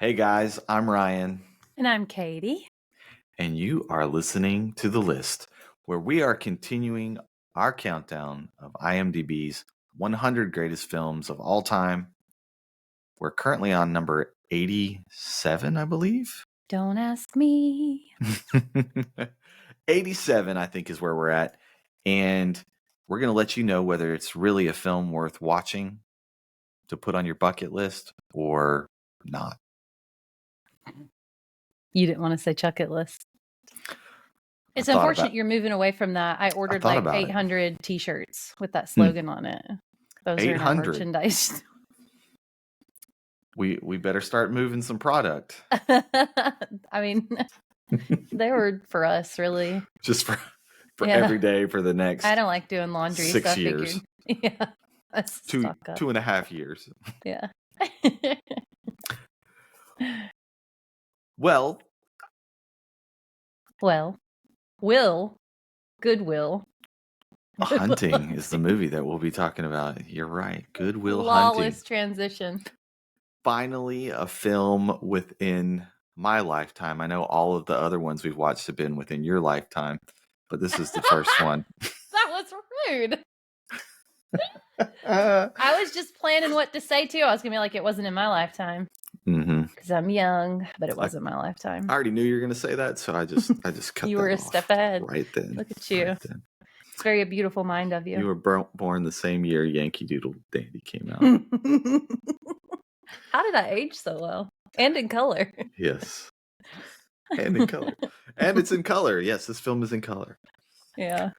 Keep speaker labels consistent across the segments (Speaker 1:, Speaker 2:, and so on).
Speaker 1: Hey guys, I'm Ryan,
Speaker 2: And I'm Katie.
Speaker 1: and you are listening to The List, where we are continuing our countdown of IMDb's 100 greatest films of all time. We're currently on number 87, I believe.
Speaker 2: Don't ask me.
Speaker 1: 87, I think, is where we're at. And we're going to let you know whether it's really a film worth watching to put on your bucket list or not.
Speaker 2: You didn't want to say chuck it list. It's
Speaker 1: thought
Speaker 2: unfortunate
Speaker 1: about-
Speaker 2: you're moving away from that. I ordered
Speaker 1: thought
Speaker 2: like
Speaker 1: about it.
Speaker 2: 800 t-shirts with that slogan on it. Those are in our
Speaker 1: 800.
Speaker 2: merchandise.
Speaker 1: We better start moving some product.
Speaker 2: I mean, they were for us, really.
Speaker 1: Just for
Speaker 2: Yeah.
Speaker 1: every day for the next
Speaker 2: I don't like doing laundry.
Speaker 1: 6
Speaker 2: so I
Speaker 1: years.
Speaker 2: figured, yeah. Let's stock up.
Speaker 1: 2.5 years.
Speaker 2: Yeah.
Speaker 1: Well,
Speaker 2: Goodwill.
Speaker 1: Hunting is the movie that we'll be talking about. You're right. Goodwill
Speaker 2: Flawless
Speaker 1: Hunting.
Speaker 2: transition.
Speaker 1: Finally, a film within my lifetime. I know all of the other ones we've watched have been within your lifetime, but this is the first one.
Speaker 2: That was rude. I was just planning what to say too. I was gonna be like, it wasn't in my lifetime because I'm young, but it wasn't my lifetime.
Speaker 1: I already knew you were going to say that, so I just cut.
Speaker 2: You
Speaker 1: that
Speaker 2: were a
Speaker 1: off
Speaker 2: step ahead.
Speaker 1: right then.
Speaker 2: Look at you.
Speaker 1: Right then.
Speaker 2: It's very a beautiful mind of you.
Speaker 1: You were born the same year Yankee Doodle Dandy came out.
Speaker 2: How did I age so well? And in color.
Speaker 1: Yes. And in color. And it's in color. Yes, this film is in color.
Speaker 2: Yeah.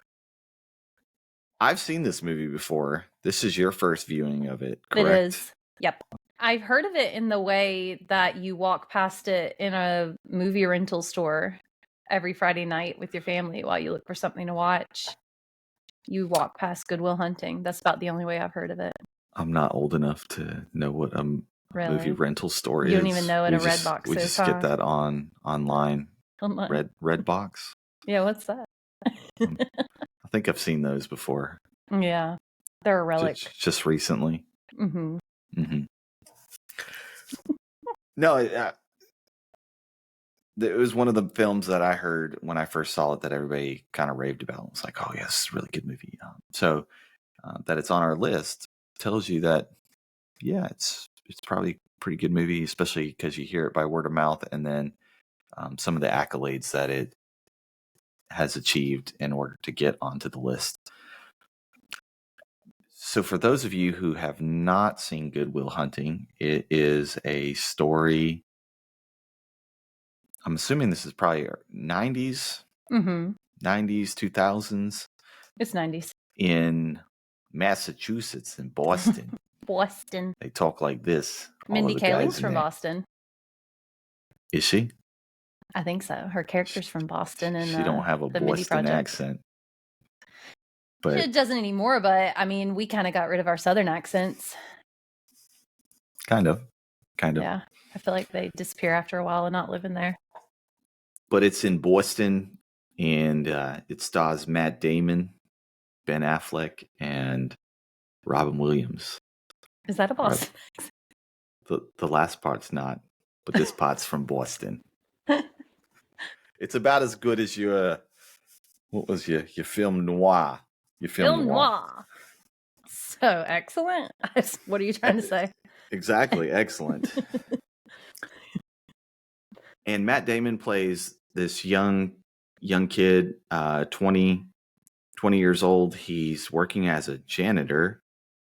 Speaker 1: I've seen this movie before. This is your first viewing of it, correct?
Speaker 2: It is. Yep. I've heard of it in the way that you walk past it in a movie rental store every Friday night with your family while you look for something to watch. You walk past Goodwill Hunting. That's about the only way I've heard of it.
Speaker 1: I'm not old enough to know what a movie rental store is.
Speaker 2: You don't even know what a Redbox is.
Speaker 1: We just get that online. Redbox?
Speaker 2: Yeah, what's that?
Speaker 1: I think I've seen those before.
Speaker 2: Yeah, they're a relic.
Speaker 1: Just recently.
Speaker 2: Mm-hmm.
Speaker 1: Mm-hmm. No, it was one of the films that I heard when I first saw it that everybody kind of raved about. It was like, oh, yes, it's a really good movie. So that it's on our list tells you that, yeah, it's probably a pretty good movie, especially because you hear it by word of mouth and then some of the accolades that it has achieved in order to get onto the list. So for those of you who have not seen Goodwill Hunting, it is a story. I'm assuming this is probably 90s, 90s, 2000s.
Speaker 2: It's 90s.
Speaker 1: In Massachusetts, in Boston.
Speaker 2: Boston.
Speaker 1: They talk like this.
Speaker 2: Mindy Kaling's from Boston.
Speaker 1: Is she?
Speaker 2: I think so. Her character's from Boston. And
Speaker 1: she don't have a Boston accent. But
Speaker 2: it doesn't anymore, but I mean, we kind of got rid of our Southern accents.
Speaker 1: Kind of.
Speaker 2: Yeah. I feel like they disappear after a while and not living there.
Speaker 1: But it's in Boston, and it stars Matt Damon, Ben Affleck, and Robin Williams.
Speaker 2: Is that a Boston accent?
Speaker 1: The last part's not, but this part's from Boston. It's about as good as your film noir. Your film noir.
Speaker 2: So excellent. What are you trying to say?
Speaker 1: Exactly. Excellent. And Matt Damon plays this young kid, 20 years old. He's working as a janitor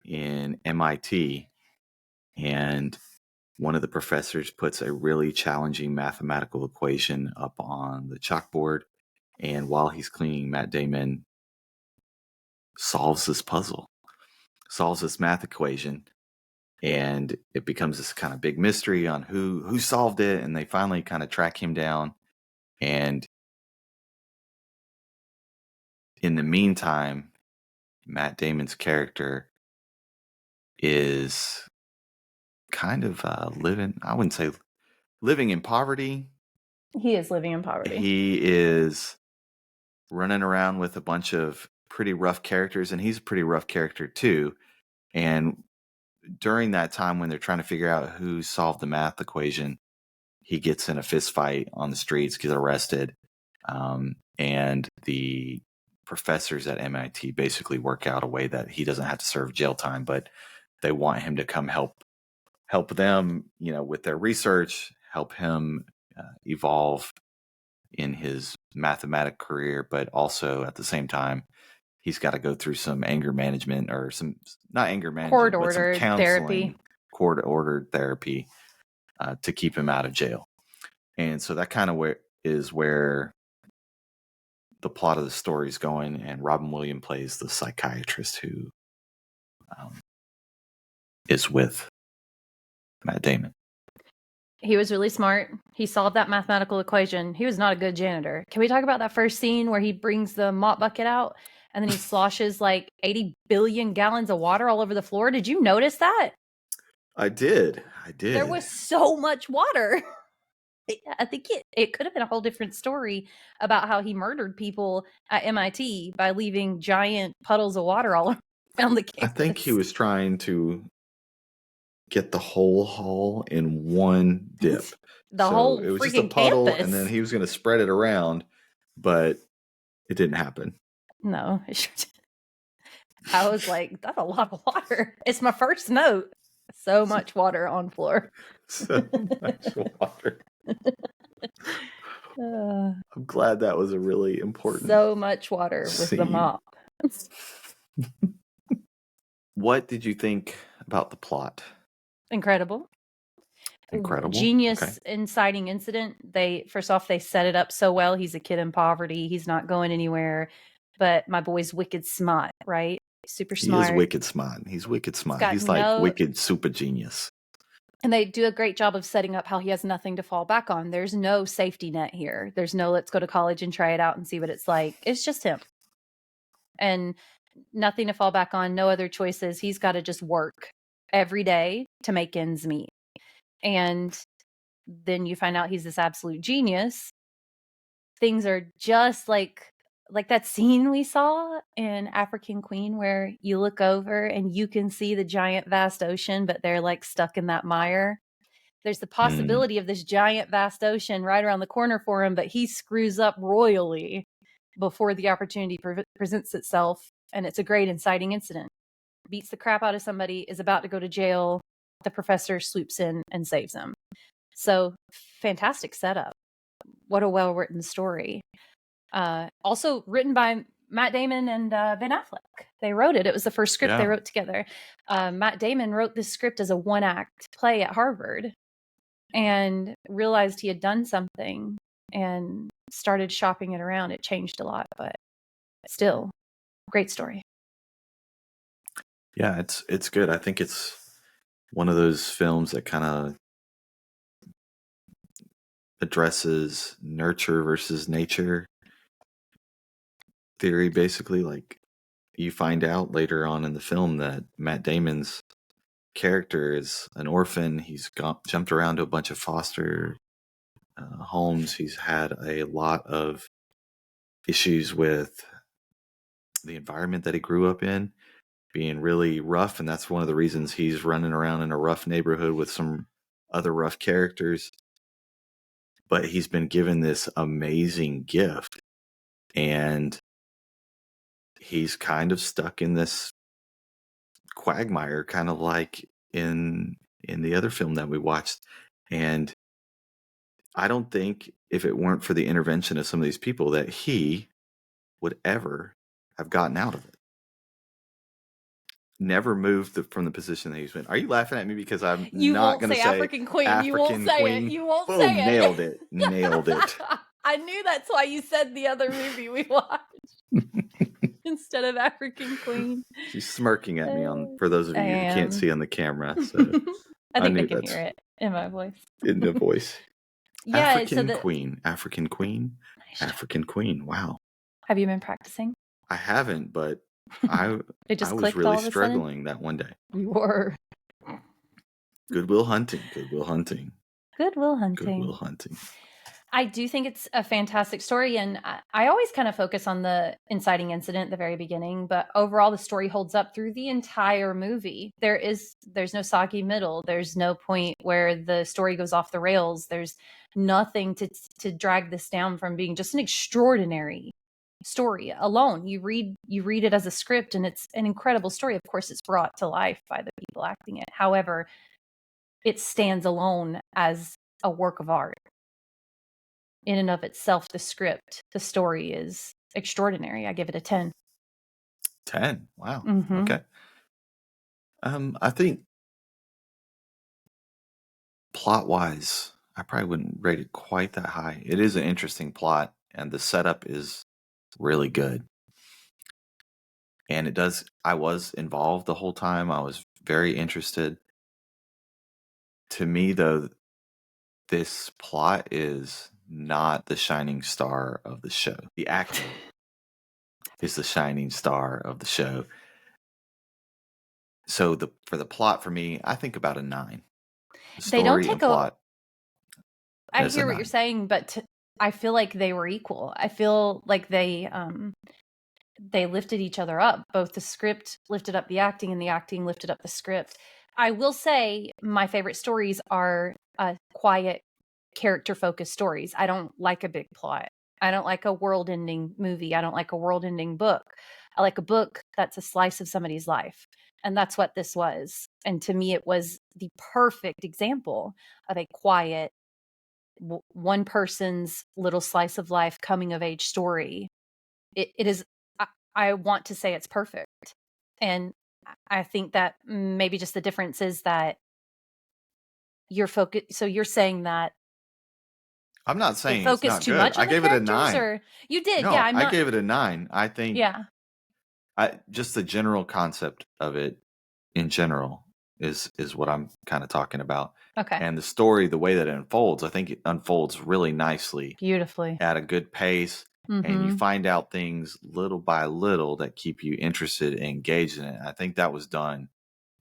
Speaker 1: in MIT. And one of the professors puts a really challenging mathematical equation up on the chalkboard. And while he's cleaning, Matt Damon solves this math equation. And it becomes this kind of big mystery on who solved it. And they finally kind of track him down. And in the meantime, Matt Damon's character is kind of I wouldn't say living in poverty.
Speaker 2: He is living in poverty.
Speaker 1: He is running around with a bunch of pretty rough characters, and he's a pretty rough character too. And during that time when they're trying to figure out who solved the math equation, he gets in a fist fight on the streets, gets arrested, and the professors at MIT basically work out a way that he doesn't have to serve jail time, but they want him to come help them, with their research, help him evolve in his mathematic career, but also at the same time, he's got to go through some anger management or not anger management, but some counseling, court-ordered therapy to keep him out of jail. And so that kind of is where the plot of the story is going. And Robin Williams plays the psychiatrist who is with Matt Damon.
Speaker 2: He was really smart. He solved that mathematical equation. He was not a good janitor. Can we talk about that first scene where he brings the mop bucket out and then he sloshes like 80 billion gallons of water all over the floor? Did you notice that?
Speaker 1: I did.
Speaker 2: There was so much water. I think it could have been a whole different story about how he murdered people at MIT by leaving giant puddles of water all around the campus.
Speaker 1: I think he was trying to get the whole hall in one dip.
Speaker 2: Whole
Speaker 1: it was
Speaker 2: freaking
Speaker 1: just a puddle,
Speaker 2: campus.
Speaker 1: and then he was going to spread it around, but it didn't happen.
Speaker 2: No, it sure didn't. I was like, that's a lot of water. It's my first note. So much water on floor.
Speaker 1: So much water. I'm glad that was a really important.
Speaker 2: So much water with the mop.
Speaker 1: What did you think about the plot?
Speaker 2: Incredible. Genius inciting incident. First off, they set it up so well. He's a kid in poverty. He's not going anywhere. But my boy's wicked smart, right? Super smart.
Speaker 1: He is wicked smart. He's wicked smart. He's like wicked super genius.
Speaker 2: And they do a great job of setting up how he has nothing to fall back on. There's no safety net here. There's no let's go to college and try it out and see what it's like. It's just him. And nothing to fall back on, no other choices. He's got to just work every day to make ends meet. And then you find out he's this absolute genius. Things are just like that scene we saw in African Queen where you look over and you can see the giant vast ocean, but they're like stuck in that mire. There's the possibility of this giant vast ocean right around the corner for him, but he screws up royally before the opportunity presents itself. And it's a great inciting incident. Beats the crap out of somebody, is about to go to jail. The professor swoops in and saves him. So fantastic setup. What a well-written story. Also written by Matt Damon and Ben Affleck. They wrote it. It was the first script they wrote together. Matt Damon wrote this script as a one-act play at Harvard and realized he had done something and started shopping it around. It changed a lot, but still, great story.
Speaker 1: Yeah, it's good. I think it's one of those films that kind of addresses nurture versus nature theory, basically. Like, you find out later on in the film that Matt Damon's character is an orphan. He's jumped around to a bunch of foster homes. He's had a lot of issues with the environment that he grew up in being really rough, and that's one of the reasons he's running around in a rough neighborhood with some other rough characters. But he's been given this amazing gift, and he's kind of stuck in this quagmire, kind of like in the other film that we watched. And I don't think if it weren't for the intervention of some of these people that he would ever have gotten out of it. Never moved from the position that he's in. Are you laughing at me because I'm not going to say
Speaker 2: African Queen? You won't say it. You won't say it.
Speaker 1: Nailed it. Nailed it.
Speaker 2: I knew that's why you said the other movie we watched instead of African Queen.
Speaker 1: She's smirking at me for those of you who can't see on the camera. So
Speaker 2: I think they can hear it in my voice.
Speaker 1: In the voice.
Speaker 2: Yeah,
Speaker 1: African Queen. African Queen. Wow.
Speaker 2: Have you been practicing?
Speaker 1: I haven't, but I was really struggling that one day.
Speaker 2: You were.
Speaker 1: Good Will Hunting.
Speaker 2: Good Will Hunting. I do think it's a fantastic story, and I always kind of focus on the inciting incident at the very beginning, but overall the story holds up through the entire movie. There's no soggy middle. There's no point where the story goes off the rails. There's nothing to drag this down from being just an extraordinary story alone. You read it as a script, and it's an incredible story. Of course, it's brought to life by the people acting it. However, it stands alone as a work of art in and of itself. The script, the story is extraordinary. I give it a 10.
Speaker 1: 10. Wow.
Speaker 2: Mm-hmm.
Speaker 1: Okay. I think plot wise, I probably wouldn't rate it quite that high. It is an interesting plot, and the setup is really good. And I was involved the whole time. I was very interested. To me, though, this plot is not the shining star of the show. The acting is the shining star of the show. So for the plot, for me, I think about a 9. The
Speaker 2: They don't
Speaker 1: story and
Speaker 2: take a.
Speaker 1: plot
Speaker 2: I
Speaker 1: is a
Speaker 2: hear what you're
Speaker 1: 9.
Speaker 2: saying, but I feel like they were equal. I feel like they lifted each other up. Both the script lifted up the acting, and the acting lifted up the script. I will say my favorite stories are quiet, character-focused stories. I don't like a big plot. I don't like a world-ending movie. I don't like a world-ending book. I like a book that's a slice of somebody's life. And that's what this was. And to me, it was the perfect example of a quiet, one person's little slice of life coming of age story. It is, I want to say it's perfect. And I think that maybe just the difference is that you're focused. So you're saying that
Speaker 1: I'm not
Speaker 2: they
Speaker 1: saying it's
Speaker 2: focused
Speaker 1: not
Speaker 2: too
Speaker 1: good.
Speaker 2: much
Speaker 1: I
Speaker 2: on the
Speaker 1: gave it a
Speaker 2: characters,
Speaker 1: 9.
Speaker 2: or you did? Yeah,
Speaker 1: No,
Speaker 2: I'm
Speaker 1: I
Speaker 2: not.
Speaker 1: gave it a 9. I think
Speaker 2: Yeah.
Speaker 1: just the general concept of it in general is what I'm kind of talking about.
Speaker 2: Okay.
Speaker 1: And the story, the way that it unfolds, I think it unfolds really nicely
Speaker 2: Beautifully.
Speaker 1: at a good pace. And you find out things little by little that keep you interested and engaged in it. I think that was done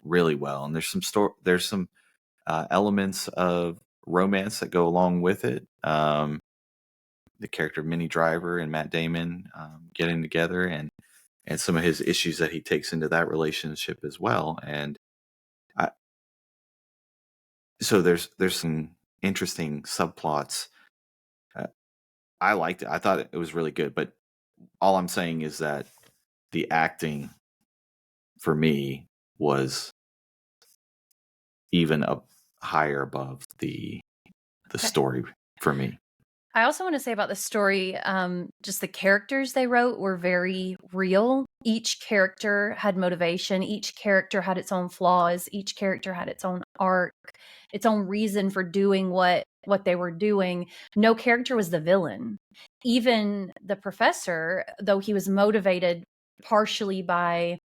Speaker 1: really well. And there's some elements of romance that go along with it. The character of Minnie Driver and Matt Damon getting together, and some of his issues that he takes into that relationship as well. And so there's some interesting subplots. I liked it. I thought it was really good. But all I'm saying is that the acting for me was even up higher above the story for me.
Speaker 2: I also want to say about the story, just the characters they wrote were very real. Each character had motivation. Each character had its own flaws. Each character had its own arc, its own reason for doing what they were doing. No character was the villain. Even the professor, though he was motivated partially by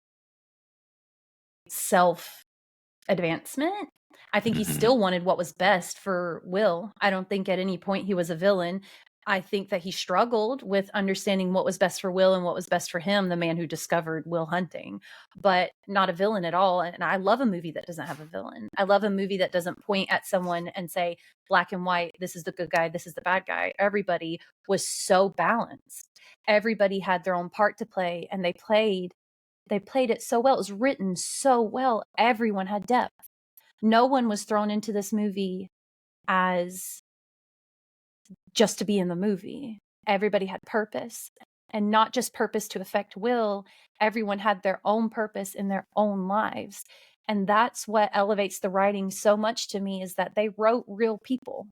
Speaker 2: self-advancement, I think he still wanted what was best for Will. I don't think at any point he was a villain. I think that he struggled with understanding what was best for Will and what was best for him, the man who discovered Will Hunting, but not a villain at all. And I love a movie that doesn't have a villain. I love a movie that doesn't point at someone and say, black and white, this is the good guy, this is the bad guy. Everybody was so balanced. Everybody had their own part to play, and they played it so well. It was written so well. Everyone had depth. No one was thrown into this movie as just to be in the movie. Everybody had purpose, and not just purpose to affect Will. Everyone had their own purpose in their own lives. And that's what elevates the writing so much to me, is that they wrote real people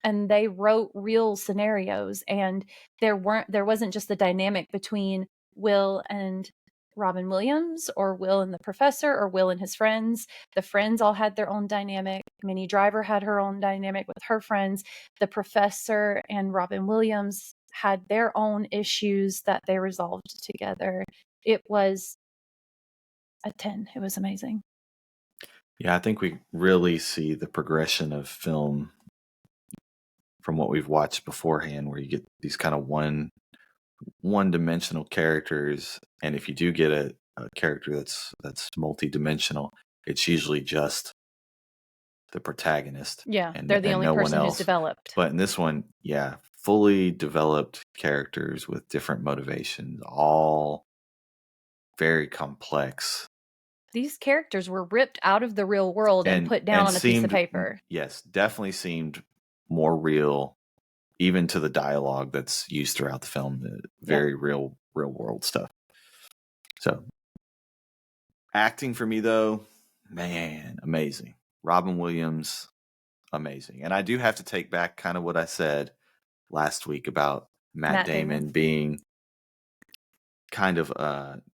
Speaker 2: and they wrote real scenarios. And there wasn't just the dynamic between Will and Robin Williams, or Will and the professor, or Will and his friends. The friends all had their own dynamic. Minnie Driver had her own dynamic with her friends. The professor and Robin Williams had their own issues that they resolved together. It was a 10. It was amazing.
Speaker 1: Yeah, I think we really see the progression of film from what we've watched beforehand, where you get these kind of one-dimensional characters, and if you do get a character that's multi-dimensional, it's usually just the protagonist.
Speaker 2: Yeah,
Speaker 1: and
Speaker 2: they're the only
Speaker 1: no one
Speaker 2: person who's
Speaker 1: else.
Speaker 2: developed.
Speaker 1: But in this one, yeah, fully developed characters with different motivations, all very complex.
Speaker 2: These characters were ripped out of the real world and put down on a piece of paper.
Speaker 1: Yes, definitely seemed more real, even to the dialogue that's used throughout the film. Very real world stuff. So, acting for me though, man, amazing. Robin Williams, amazing. And I do have to take back kind of what I said last week about Matt Damon being kind of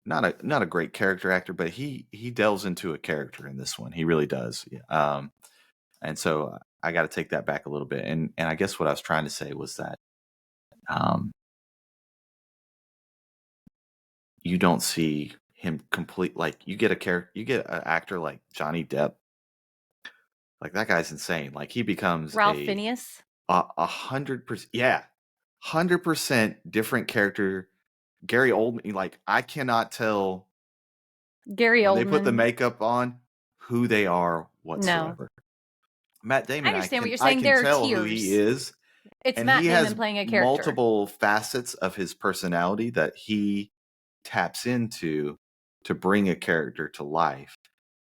Speaker 1: not a great character actor, but he delves into a character in this one. He really does. And so I got to take that back a little bit. And I guess what I was trying to say was that you don't see him complete, like you get an actor like Johnny Depp. Like that guy's insane. Like he becomes
Speaker 2: Ralph Fiennes.
Speaker 1: 100%. Yeah. 100% different character. Gary Oldman, like I cannot tell
Speaker 2: Gary Oldman.
Speaker 1: They put the makeup on who they are whatsoever. No. Matt Damon,
Speaker 2: I understand what you're saying.
Speaker 1: I can tell who he is.
Speaker 2: It's Matt Damon playing a character.
Speaker 1: Multiple facets of his personality that he taps into to bring a character to life.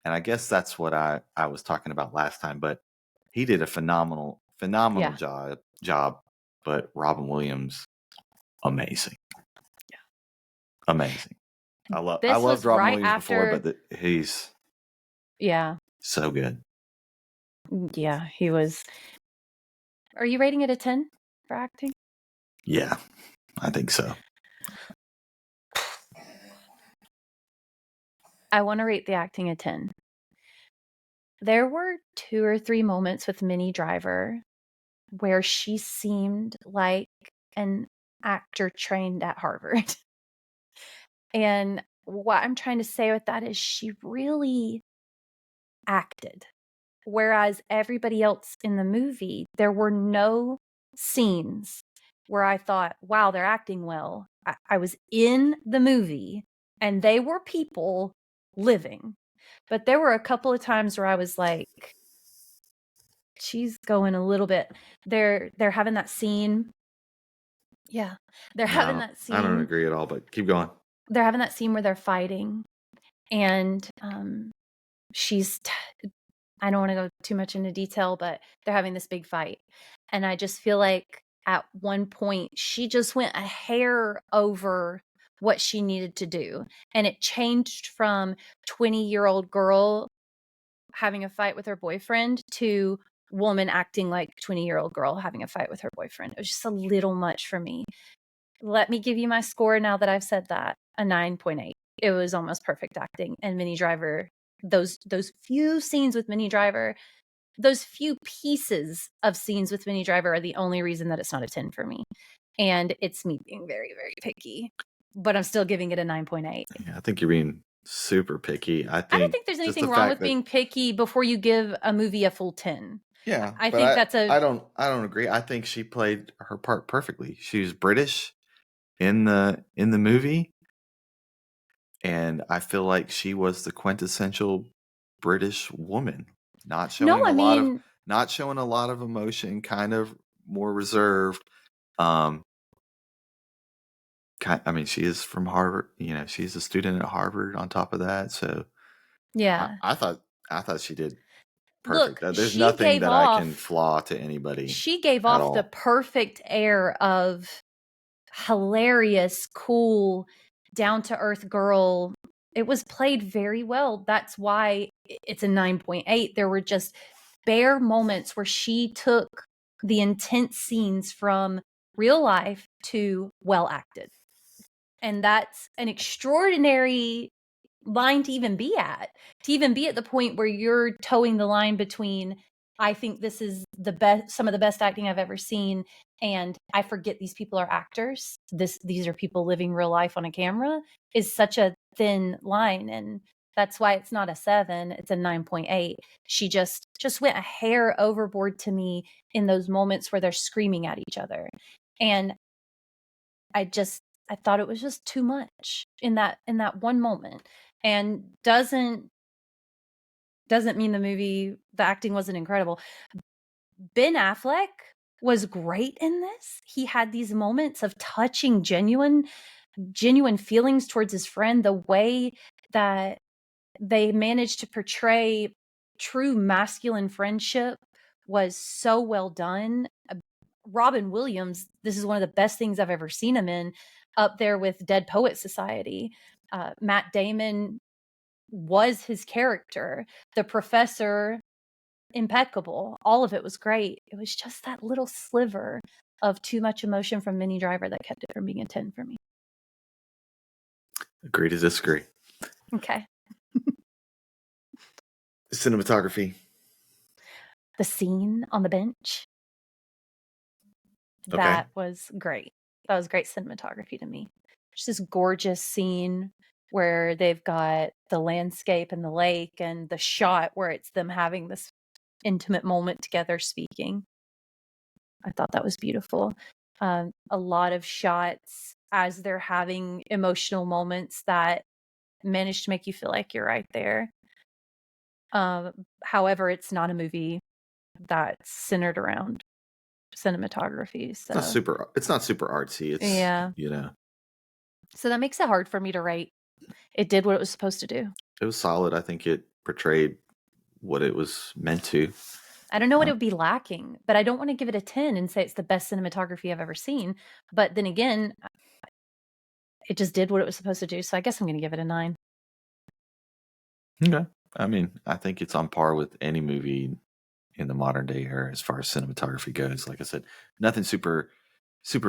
Speaker 1: And I guess that's what I was talking about last time. But he did a phenomenal job. But Robin Williams, amazing.
Speaker 2: Yeah.
Speaker 1: Amazing. I loved Robin Williams before, but he's so good.
Speaker 2: Yeah, he was. Are you rating it a 10 for acting?
Speaker 1: Yeah, I think so.
Speaker 2: I want to rate the acting a 10. There were 2 or 3 moments with Minnie Driver where she seemed like an actor trained at Harvard. And what I'm trying to say with that is she really acted. Whereas everybody else in the movie, there were no scenes where I thought, wow, they're acting well. I was in the movie and they were people living. But there were a couple of times where I was like, she's going a little bit. They're having that scene. Yeah. They're having that scene.
Speaker 1: I don't agree at all, but keep going.
Speaker 2: They're having that scene where they're fighting. And I don't want to go too much into detail, but they're having this big fight. And I just feel like at one point she just went a hair over what she needed to do. And it changed from 20-year-old girl having a fight with her boyfriend to woman acting like 20-year-old girl having a fight with her boyfriend. It was just a little much for me. Let me give you my score now that I've said that, a 9.8. It was almost perfect acting. And Minnie Driver, those few scenes with Minnie Driver, those few pieces of scenes with Minnie Driver are the only reason that it's not a 10 for me. And it's me being very, very picky, but I'm still giving it a 9.8.
Speaker 1: Yeah, I think you're being super picky. I don't
Speaker 2: think there's anything wrong with being picky before you give a movie a full 10.
Speaker 1: Yeah,
Speaker 2: I think that's a.
Speaker 1: I don't agree. I think she played her part perfectly. She was British in the movie, and I feel like she was the quintessential British woman, not showing a lot of emotion, kind of more reserved. I mean, she is from Harvard. You know, she's a student at Harvard. On top of that, so
Speaker 2: yeah,
Speaker 1: I thought she did perfect.
Speaker 2: Look,
Speaker 1: there's nothing that I can flaw to anybody.
Speaker 2: She gave off the perfect air of hilarious, cool, down-to-earth girl. It was played very well. That's why it's a 9.8. There were just bare moments where she took the intense scenes from real life to well acted. And that's an extraordinary line to even be at the point where you're towing the line between, I think this is some of the best acting I've ever seen, and I forget these people are actors. These are people living real life on a camera, is such a thin line. And that's why it's not a 7, it's a 9.8. She just went a hair overboard to me in those moments where they're screaming at each other. And I thought it was just too much in that one moment, and doesn't doesn't mean the acting wasn't incredible. Ben Affleck was great in this. He had these moments of touching genuine feelings towards his friend. The way that they managed to portray true masculine friendship was so well done. Robin Williams, this is one of the best things I've ever seen him in, up there with Dead Poet Society. Matt Damon was his character. The professor, impeccable. All of it was great. It was just that little sliver of too much emotion from Minnie Driver that kept it from being a 10 for me.
Speaker 1: Agree to disagree.
Speaker 2: Okay.
Speaker 1: Cinematography.
Speaker 2: The scene on the bench.
Speaker 1: Okay.
Speaker 2: That was great. That was great cinematography to me. Just this gorgeous scene where they've got the landscape and the lake and the shot where it's them having this intimate moment together speaking. I thought that was beautiful. A lot of shots as they're having emotional moments that manage to make you feel like you're right there. However, it's not a movie that's centered around cinematography. So
Speaker 1: It's not super artsy. It's,
Speaker 2: yeah.
Speaker 1: you know.
Speaker 2: So that makes it hard for me to rate. It did what it was supposed to do.
Speaker 1: It was solid. I think it portrayed what it was meant to.
Speaker 2: I don't know what it would be lacking, but I don't want to give it a 10 and say it's the best cinematography I've ever seen. But then again, it just did what it was supposed to do. So I guess I'm going to give it a 9.
Speaker 1: Okay. I mean, I think it's on par with any movie in the modern day era as far as cinematography goes. Like I said, nothing super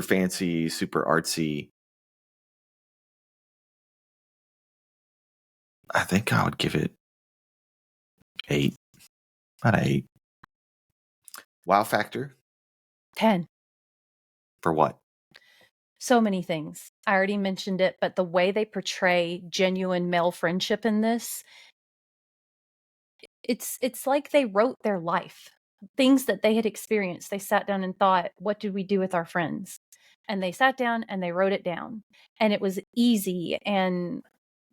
Speaker 1: fancy, super artsy. I think I would give it 8 out of 8. Wow factor?
Speaker 2: 10.
Speaker 1: For what?
Speaker 2: So many things. I already mentioned it, but the way they portray genuine male friendship in this, it's like they wrote their life. Things that they had experienced. They sat down and thought, what did we do with our friends? And they sat down and they wrote it down. And it was easy and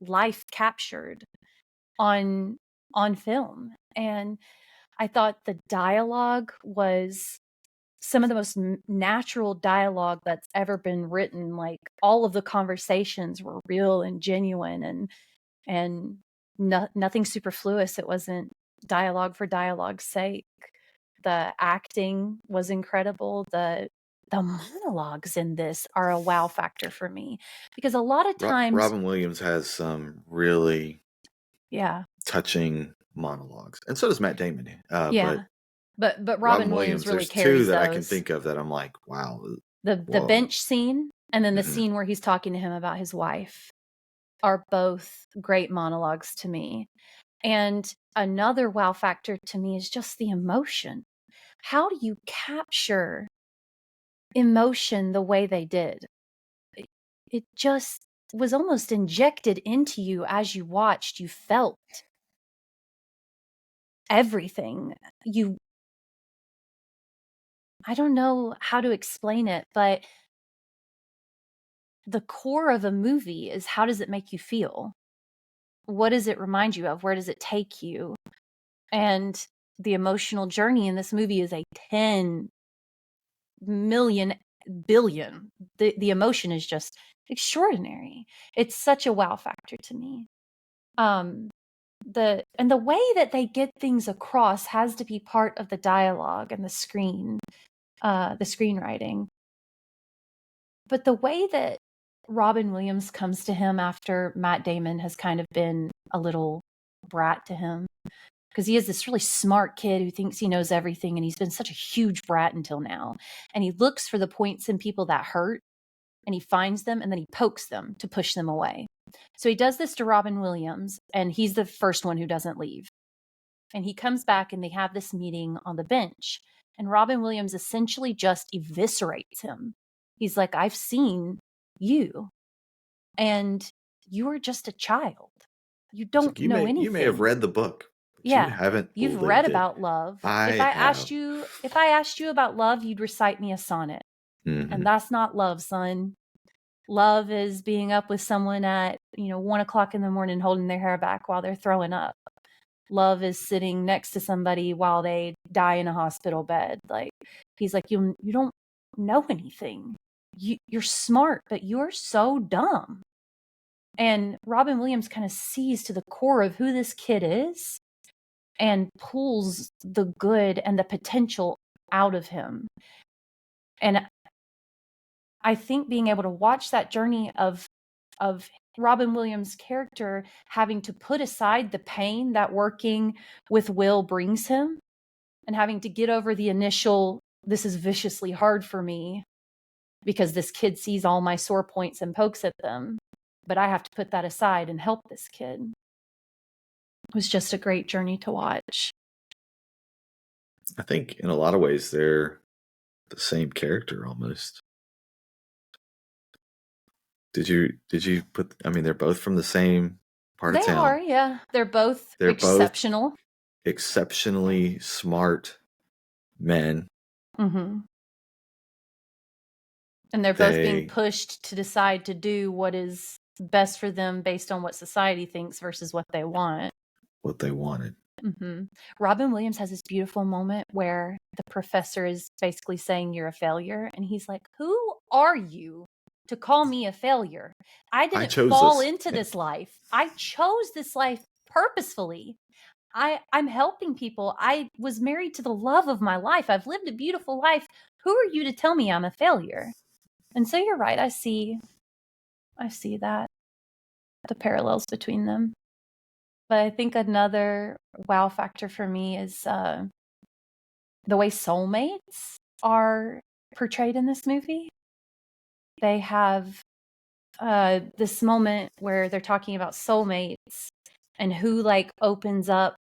Speaker 2: life captured on film. And I thought the dialogue was some of the most natural dialogue that's ever been written. Like all of the conversations were real and genuine and nothing superfluous. It wasn't dialogue for dialogue's sake. The acting was incredible. The monologues in this are a wow factor for me because a lot of times
Speaker 1: Robin Williams has some really touching monologues, and so does Matt Damon.
Speaker 2: But Robin Williams really
Speaker 1: there's
Speaker 2: carries
Speaker 1: two that
Speaker 2: those.
Speaker 1: I can think of that I'm like, wow.
Speaker 2: The bench scene and then the scene where he's talking to him about his wife are both great monologues to me. And another wow factor to me is just the emotion. How do you capture emotion the way they did? It just was almost injected into you as you watched. You felt everything. I don't know how to explain it, but the core of a movie is how does it make you feel? What does it remind you of? Where does it take you? And the emotional journey in this movie is a 10 million billion. The emotion is just extraordinary. It's such a wow factor to me. The way that they get things across has to be part of the dialogue and the screenwriting. But the way that Robin Williams comes to him after Matt Damon has kind of been a little brat to him, because he is this really smart kid who thinks he knows everything, and he's been such a huge brat until now. And he looks for the points in people that hurt, and he finds them, and then he pokes them to push them away. So he does this to Robin Williams, and he's the first one who doesn't leave. And he comes back, and they have this meeting on the bench, and Robin Williams essentially just eviscerates him. He's like, I've seen you, and you are just a child. You don't know anything.
Speaker 1: You may have read the book.
Speaker 2: Yeah,
Speaker 1: you haven't.
Speaker 2: You've read about love. If I asked you about love, you'd recite me a sonnet.
Speaker 1: Mm-hmm.
Speaker 2: And that's not love, son. Love is being up with someone at 1 o'clock in the morning, holding their hair back while they're throwing up. love is sitting next to somebody while they die in a hospital bed. Like, he's like, you don't know anything. You're smart, but you're so dumb. And Robin Williams kind of sees to the core of who this kid is and pulls the good and the potential out of him. And I think being able to watch that journey of Robin Williams' character having to put aside the pain that working with Will brings him and having to get over the initial, this is viciously hard for me because this kid sees all my sore points and pokes at them, but I have to put that aside and help this kid. It was just a great journey to watch.
Speaker 1: I think in a lot of ways they're the same character almost. Did you put? I mean, they're both from the same part of
Speaker 2: They
Speaker 1: town.
Speaker 2: are, yeah. They're both exceptional.
Speaker 1: Exceptionally smart men.
Speaker 2: Mm-hmm. And they're both being pushed to decide to do what is best for them based on what society thinks versus what they want.
Speaker 1: What they wanted.
Speaker 2: Mm-hmm. Robin Williams has this beautiful moment where the professor is basically saying you're a failure. And he's like, who are you to call me a failure? I didn't fall into this life. I chose this life purposefully. I'm helping people. I was married to the love of my life. I've lived a beautiful life. Who are you to tell me I'm a failure? And so you're right. I see that, the parallels between them. But I think another wow factor for me is the way soulmates are portrayed in this movie. They have this moment where they're talking about soulmates and who like opens up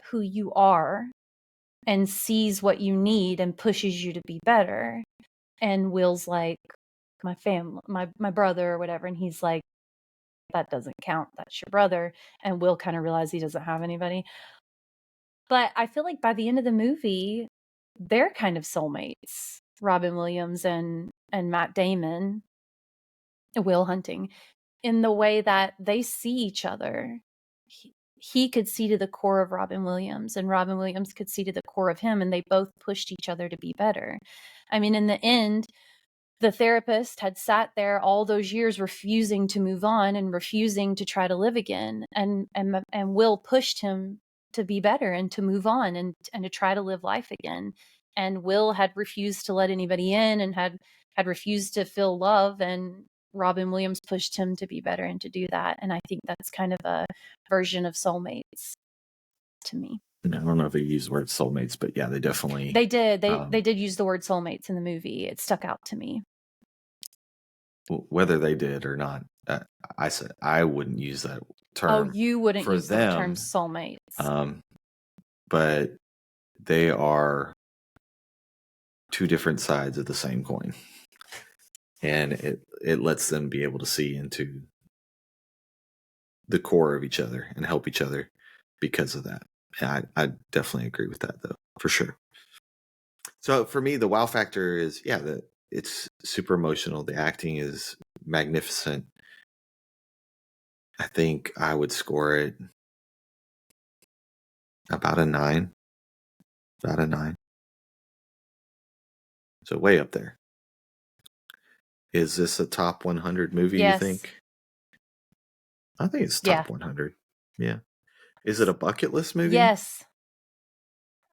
Speaker 2: who you are and sees what you need and pushes you to be better. And Will's like, my family, my brother or whatever. And he's like, that doesn't count. That's your brother. And Will kind of realizes he doesn't have anybody. But I feel like by the end of the movie, they're kind of soulmates. Robin Williams and Matt Damon, Will Hunting, in the way that they see each other. He could see to the core of Robin Williams, and Robin Williams could see to the core of him, and they both pushed each other to be better. I mean, in the end, the therapist had sat there all those years refusing to move on and refusing to try to live again. And Will pushed him to be better and to move on and to try to live life again. And Will had refused to let anybody in and had refused to feel love. And Robin Williams pushed him to be better and to do that. And I think that's kind of a version of soulmates to me.
Speaker 1: I don't know if they used the word soulmates, but yeah, they definitely...
Speaker 2: They did. They did use the word soulmates in the movie. It stuck out to me.
Speaker 1: Whether they did or not, I said I wouldn't use that term.
Speaker 2: Oh, you wouldn't use the term soulmates.
Speaker 1: But they are two different sides of the same coin. And it lets them be able to see into the core of each other and help each other because of that. I definitely agree with that, though, for sure. So for me, the wow factor is, it's super emotional. The acting is magnificent. I think I would score it about a 9. About a 9. So way up there. Is this a top 100 movie,
Speaker 2: yes.
Speaker 1: you think? I think it's top 100. Yeah. Is it a bucket list movie?
Speaker 2: Yes.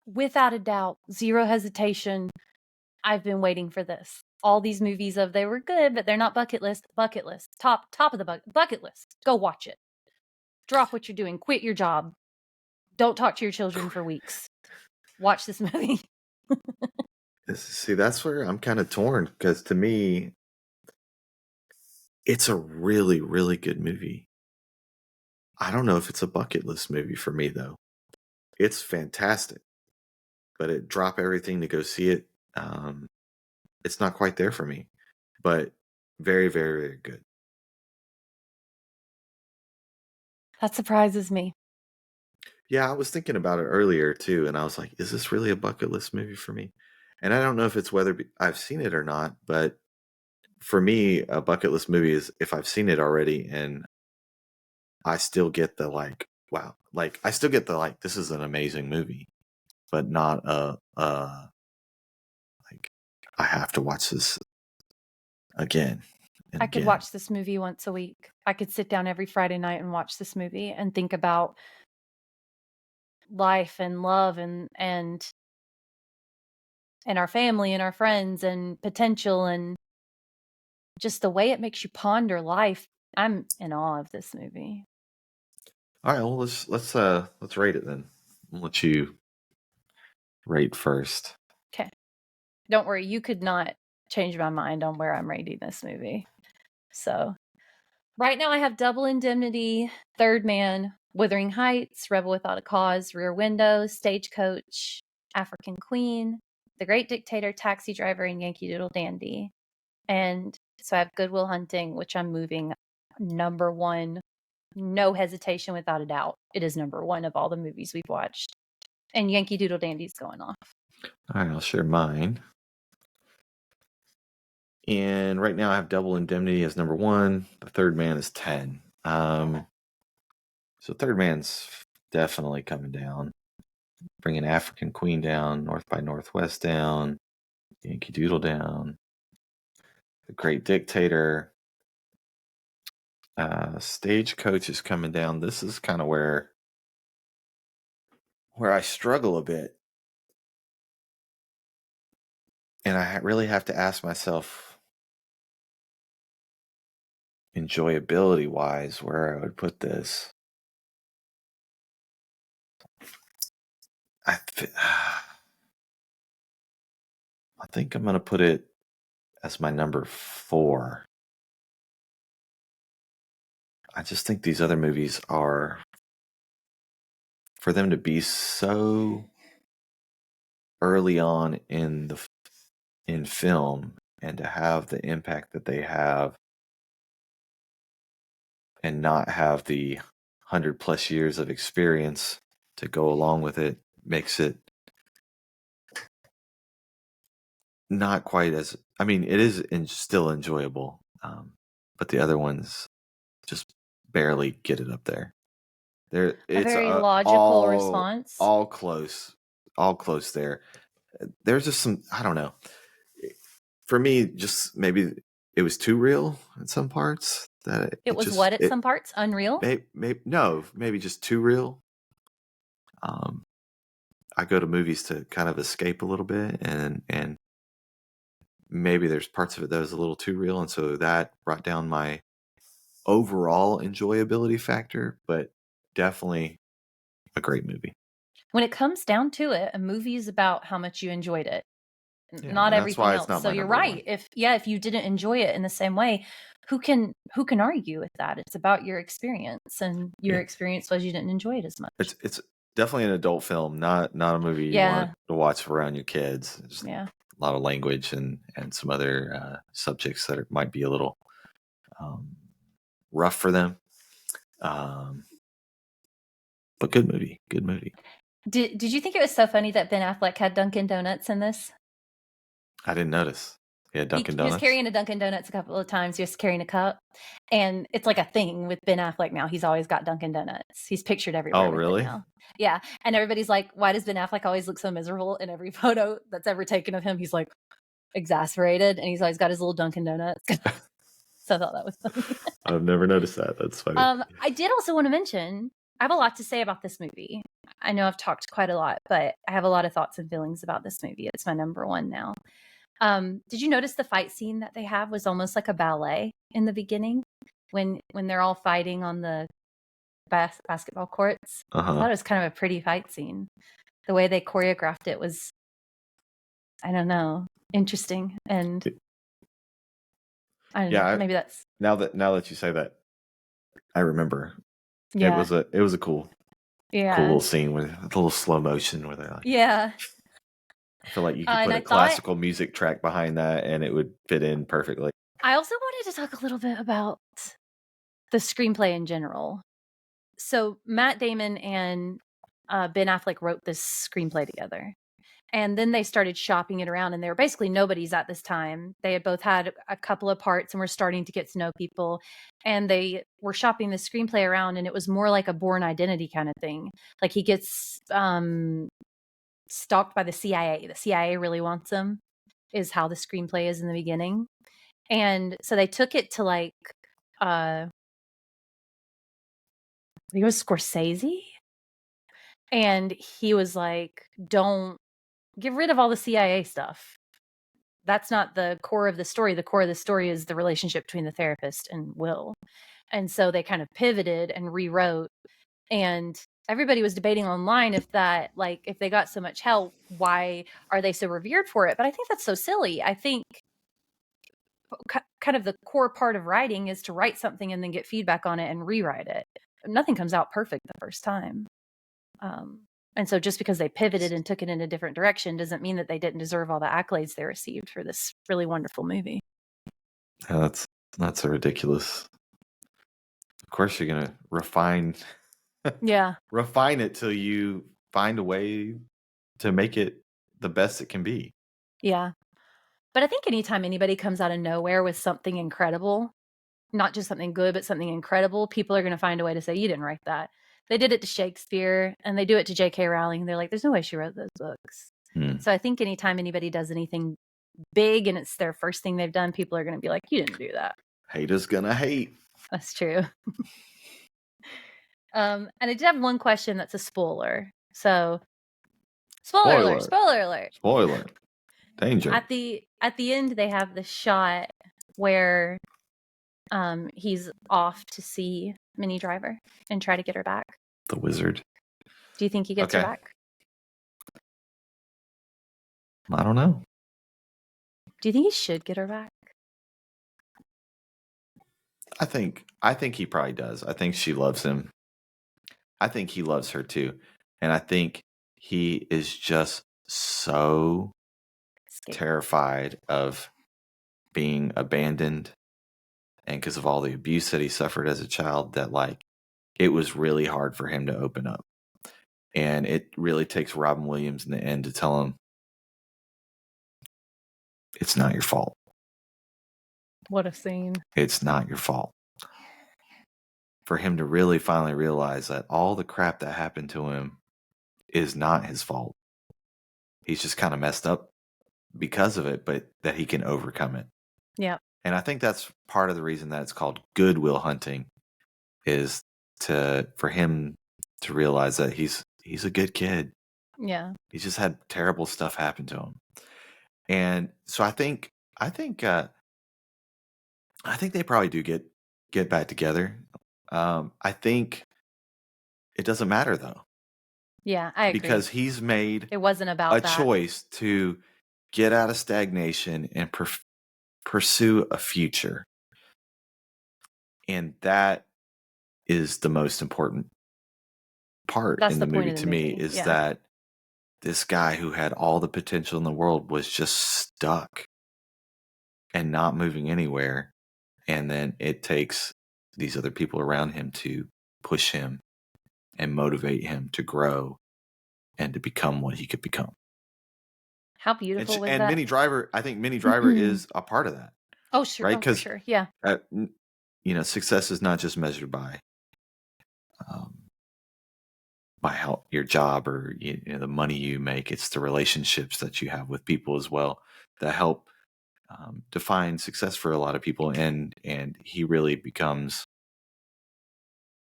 Speaker 2: Without a doubt. Zero hesitation. I've been waiting for this. All these movies they were good, but they're not bucket list. Bucket list. Top of the bucket list. Go watch it. Drop what you're doing. Quit your job. Don't talk to your children for weeks. Watch this movie.
Speaker 1: See, that's where I'm kind of torn, because to me, it's a really, really good movie. I don't know if it's a bucket list movie for me, though. It's fantastic, but it drop everything to go see it. It's not quite there for me, but very, very, very good.
Speaker 2: That surprises me.
Speaker 1: Yeah, I was thinking about it earlier too, and I was like, is this really a bucket list movie for me? And I don't know if it's whether I've seen it or not, but for me, a bucket list movie is if I've seen it already and I still get the like, wow. Like I still get the like this is an amazing movie, but not like I have to watch this again and
Speaker 2: I could
Speaker 1: again.
Speaker 2: watch this movie once a week. I could sit down every Friday night and watch this movie and think about life and love and our family and our friends and potential and just the way it makes you ponder life. I'm in awe of this movie.
Speaker 1: All right, well let's rate it then. I'll let you rate first.
Speaker 2: Okay. Don't worry, you could not change my mind on where I'm rating this movie. So, right now I have Double Indemnity, Third Man, Wuthering Heights, Rebel Without a Cause, Rear Window, Stagecoach, African Queen, The Great Dictator, Taxi Driver, and Yankee Doodle Dandy. And so I have Good Will Hunting, which I'm moving number one, no hesitation, without a doubt. It is number one of all the movies we've watched. And Yankee Doodle Dandy's going off.
Speaker 1: All right, I'll share mine. And right now I have Double Indemnity as number 1. The Third Man is 10. So Third Man's definitely coming down. Bringing African Queen down, North by Northwest down, Yankee Doodle down, The Great Dictator. Stagecoach is coming down. This is kind of where I struggle a bit. And I really have to ask myself, enjoyability wise, where I would put this. I think I'm going to put it as my number 4. I just think these other movies are, for them to be so early on in film and to have the impact that they have and not have the 100+ years of experience to go along with it makes it not quite as, I mean, it is still enjoyable, but the other ones just barely get it up there. It's
Speaker 2: very logical response.
Speaker 1: all close there. There's just some, I don't know. For me, just maybe it was too real in some parts. That
Speaker 2: it was what at some parts? Unreal?
Speaker 1: Maybe just too real. I go to movies to kind of escape a little bit, and maybe there's parts of it that was a little too real, and so that brought down my overall enjoyability factor, but definitely a great movie.
Speaker 2: When it comes down to it, a movie is about how much you enjoyed it, not
Speaker 1: that's
Speaker 2: everything
Speaker 1: why
Speaker 2: else.
Speaker 1: it's not
Speaker 2: So
Speaker 1: my
Speaker 2: you're
Speaker 1: number
Speaker 2: right.
Speaker 1: one.
Speaker 2: If you didn't enjoy it in the same way, who can argue with that? It's about your experience, and your experience was you didn't enjoy it as much.
Speaker 1: It's definitely an adult film, not a movie you want to watch around your kids. Just a lot of language and some other subjects that might be a little rough for them. But good movie.
Speaker 2: Did you think it was so funny that Ben Affleck had Dunkin' Donuts in this?
Speaker 1: I didn't notice. Yeah, Dunkin' Donuts.
Speaker 2: He was carrying a Dunkin' Donuts a couple of times. He was carrying a cup, and it's like a thing with Ben Affleck now. He's always got Dunkin' Donuts. He's pictured everywhere.
Speaker 1: Oh, really?
Speaker 2: Now. Yeah, and everybody's like, "Why does Ben Affleck always look so miserable in every photo that's ever taken of him?" He's like exasperated, and he's always got his little Dunkin' Donuts. So I thought that was funny.
Speaker 1: I've never noticed that. That's funny.
Speaker 2: I did also want to mention, I have a lot to say about this movie. I know I've talked quite a lot, but I have a lot of thoughts and feelings about this movie. It's my number one now. Did you notice the fight scene that they have was almost like a ballet in the beginning when they're all fighting on the basketball courts? I thought it was kind of a pretty fight scene. The way they choreographed it was, I don't know, interesting. And I don't know, maybe that's
Speaker 1: now that you say that, I remember. Yeah. It was a cool little scene with a little slow motion where they're like, I feel like you could put a classical music track behind that and it would fit in perfectly.
Speaker 2: I also wanted to talk a little bit about the screenplay in general. So Matt Damon and Ben Affleck wrote this screenplay together. And then they started shopping it around, and they were basically nobodies at this time. They had both had a couple of parts and were starting to get to know people. And they were shopping the screenplay around, and it was more like a Born Identity kind of thing. Like he gets stalked by the CIA. The CIA really wants him, is how the screenplay is in the beginning. And so they took it to like, I think it was Scorsese. And he was like, don't get rid of all the CIA stuff. That's not the core of the story. The core of the story is the relationship between the therapist and Will. And so they kind of pivoted and rewrote. And everybody was debating online if that, like, if they got so much help, why are they so revered for it? But I think that's so silly. I think kind of the core part of writing is to write something and then get feedback on it and rewrite it. Nothing comes out perfect the first time. And so just because they pivoted and took it in a different direction doesn't mean that they didn't deserve all the accolades they received for this really wonderful movie.
Speaker 1: Yeah, that's so ridiculous. Of course you're gonna refine it till you find a way to make it the best it can be.
Speaker 2: Yeah. But I think anytime anybody comes out of nowhere with something incredible, not just something good, but something incredible, people are going to find a way to say, you didn't write that. They did it to Shakespeare, and they do it to J.K. Rowling. They're like, there's no way she wrote those books. So I think anytime anybody does anything big and it's their first thing they've done, people are going to be like, you didn't do that.
Speaker 1: Haters gonna hate.
Speaker 2: That's true. And I did have one question that's a spoiler. So, spoiler alert.
Speaker 1: Danger.
Speaker 2: At the end, they have the shot where he's off to see Minnie Driver and try to get her back.
Speaker 1: The wizard.
Speaker 2: Do you think he gets her back?
Speaker 1: I don't know.
Speaker 2: Do you think he should get her back?
Speaker 1: I think he probably does. I think she loves him. I think he loves her too. And I think he is just so terrified of being abandoned, and because of all the abuse that he suffered as a child, that like it was really hard for him to open up. And it really takes Robin Williams in the end to tell him, it's not your fault.
Speaker 2: What a scene.
Speaker 1: It's not your fault. For him to really finally realize that all the crap that happened to him is not his fault. He's just kind of messed up because of it, but that he can overcome it.
Speaker 2: Yeah.
Speaker 1: And I think that's part of the reason that it's called Good Will Hunting, is for him to realize that he's a good kid.
Speaker 2: Yeah.
Speaker 1: He's just had terrible stuff happen to him. And so I think they probably do get back together. I think it doesn't matter though.
Speaker 2: Yeah, I agree.
Speaker 1: Because he's made
Speaker 2: it wasn't about
Speaker 1: a choice to get out of stagnation and pursue a future. And that is the most important part in the movie to me, is that this guy who had all the potential in the world was just stuck and not moving anywhere. And then it takes these other people around him to push him and motivate him to grow and to become what he could become.
Speaker 2: How beautiful was
Speaker 1: that? And Minnie Driver, I think Minnie Driver is a part of that.
Speaker 2: Oh, sure.
Speaker 1: Right?
Speaker 2: For sure. Yeah.
Speaker 1: Success is not just measured by how your job or the money you make. It's the relationships that you have with people as well that help define success for a lot of people. And he really becomes,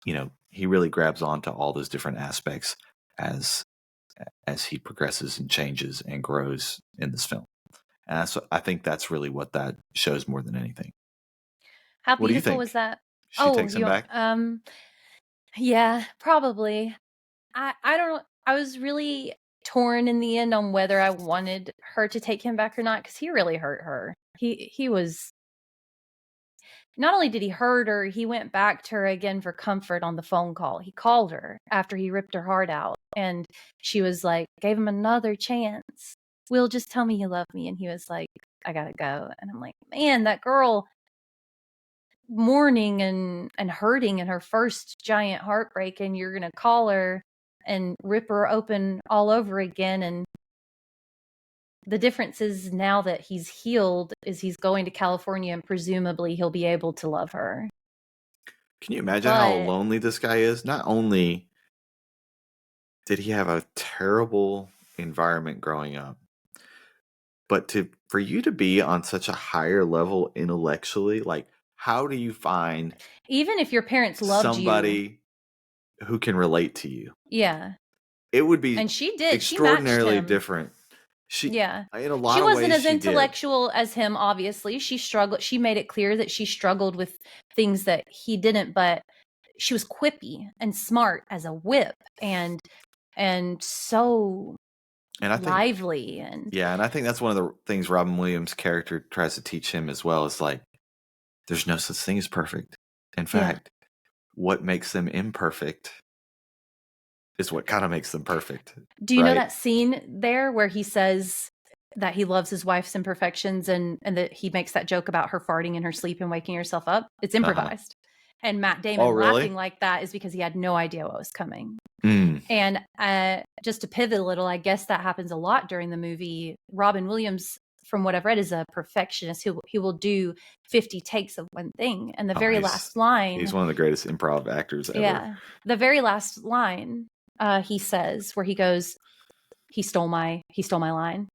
Speaker 1: he really grabs onto all those different aspects as he progresses and changes and grows in this film. And I think that's really what that shows more than anything.
Speaker 2: How beautiful was that?
Speaker 1: She takes him back?
Speaker 2: Yeah, probably. I don't know. I was really torn in the end on whether I wanted her to take him back or not, because he really hurt her. He was, not only did he hurt her, he went back to her again for comfort on the phone call. He called her after he ripped her heart out, and she was like, gave him another chance. Will, just tell me you love me. And he was like, I gotta go. And I'm like, man, that girl mourning and hurting in her first giant heartbreak, and you're gonna call her and rip her open all over again. And The difference is now that he's healed is he's going to California and presumably he'll be able to love her.
Speaker 1: Can you imagine how
Speaker 2: But
Speaker 1: lonely this guy is? Not only did he have a terrible environment growing up, but for you to be on such a higher level intellectually, like how do you find
Speaker 2: even if your parents loved you,
Speaker 1: somebody who can relate to you?
Speaker 2: yeah.
Speaker 1: It would be
Speaker 2: And she did. She matched
Speaker 1: extraordinarily
Speaker 2: him.
Speaker 1: different. She,
Speaker 2: Yeah.
Speaker 1: in a
Speaker 2: She
Speaker 1: lot of
Speaker 2: wasn't
Speaker 1: ways,
Speaker 2: as
Speaker 1: she did.
Speaker 2: intellectual as him, obviously. She struggled. She made it clear that she struggled with things that he didn't, but she was quippy and smart as a whip and so
Speaker 1: And I think,
Speaker 2: lively. And
Speaker 1: yeah, and I think that's one of the things Robin Williams' character tries to teach him as well. Is like, there's no such thing as perfect. In fact, what makes them imperfect is what kind of makes them perfect.
Speaker 2: Do you know
Speaker 1: right?
Speaker 2: that scene there where he says that he loves his wife's imperfections and that he makes that joke about her farting in her sleep and waking herself up? It's improvised. And Matt Damon
Speaker 1: Oh, really?
Speaker 2: laughing like that is because he had no idea what was coming.
Speaker 1: Mm.
Speaker 2: And just to pivot a little, I guess that happens a lot during the movie. Robin Williams, from what I've read, is a perfectionist. He will do 50 takes of one thing. And the very last line...
Speaker 1: He's one of the greatest improv actors ever.
Speaker 2: Yeah. The very last line he says, where he goes, he stole my line,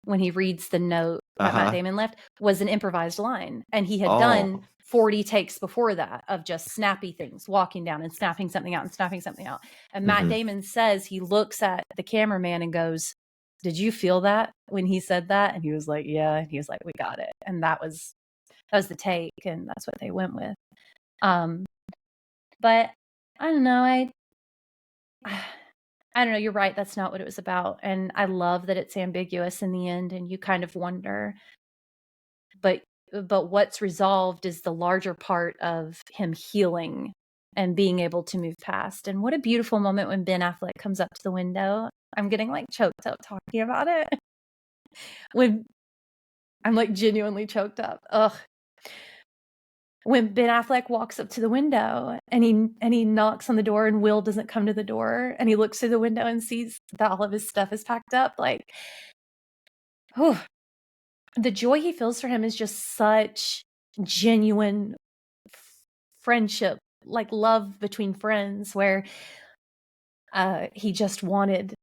Speaker 2: when he reads the note that Matt Damon left, was an improvised line. And he had done 40 takes before that of just snappy things, walking down and snapping something out and snapping something out. And Matt Damon says he looks at the cameraman and goes, "Did you feel that when he said that?" And he was like, "Yeah." And he was like, "We got it." And that was the take, and that's what they went with. But I don't know. I don't know. You're right. That's not what it was about. And I love that it's ambiguous in the end and you kind of wonder. But what's resolved is the larger part of him healing and being able to move past. And what a beautiful moment when Ben Affleck comes up to the window. I'm getting like choked up talking about it. When I'm like genuinely choked up. Ugh. When Ben Affleck walks up to the window and he knocks on the door and Will doesn't come to the door and he looks through the window and sees that all of his stuff is packed up, like, whew, the joy he feels for him is just such genuine friendship, like love between friends, where he just wanted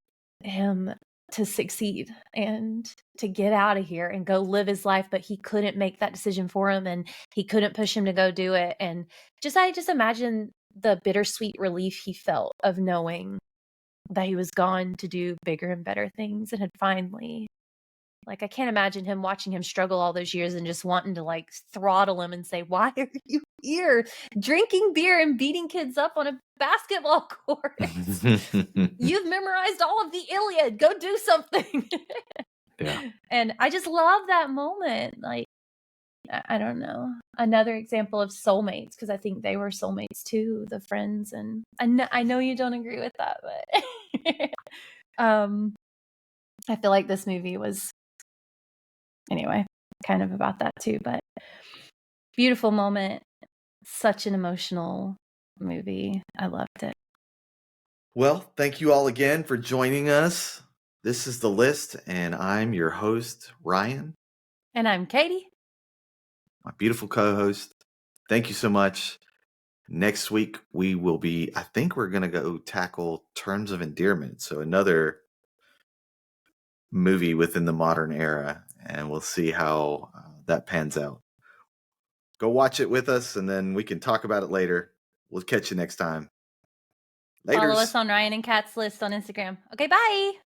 Speaker 2: him to succeed and to get out of here and go live his life, but he couldn't make that decision for him and he couldn't push him to go do it. And I just imagine the bittersweet relief he felt of knowing that he was gone to do bigger and better things and had finally, like, I can't imagine him watching him struggle all those years and just wanting to like throttle him and say, "Why are you here drinking beer and beating kids up on a basketball court? You've memorized all of the Iliad. Go do something."
Speaker 1: Yeah.
Speaker 2: And I just love that moment. Like, I don't know. Another example of soulmates, because I think they were soulmates too, the friends. And I know you don't agree with that, but I feel like this movie was, anyway, kind of about that too. But beautiful moment. Such an emotional movie. I loved it.
Speaker 1: Well, thank you all again for joining us. This is The List, and I'm your host, Ryan.
Speaker 2: And I'm Katie,
Speaker 1: my beautiful co-host. Thank you so much. Next week, we will be, I think we're going to go tackle Terms of Endearment. So another movie within the modern era, and we'll see how that pans out. Go watch it with us, and then we can talk about it later. We'll catch you next time. Laters.
Speaker 2: Follow us on Ryan and Kat's List on Instagram. Okay, bye.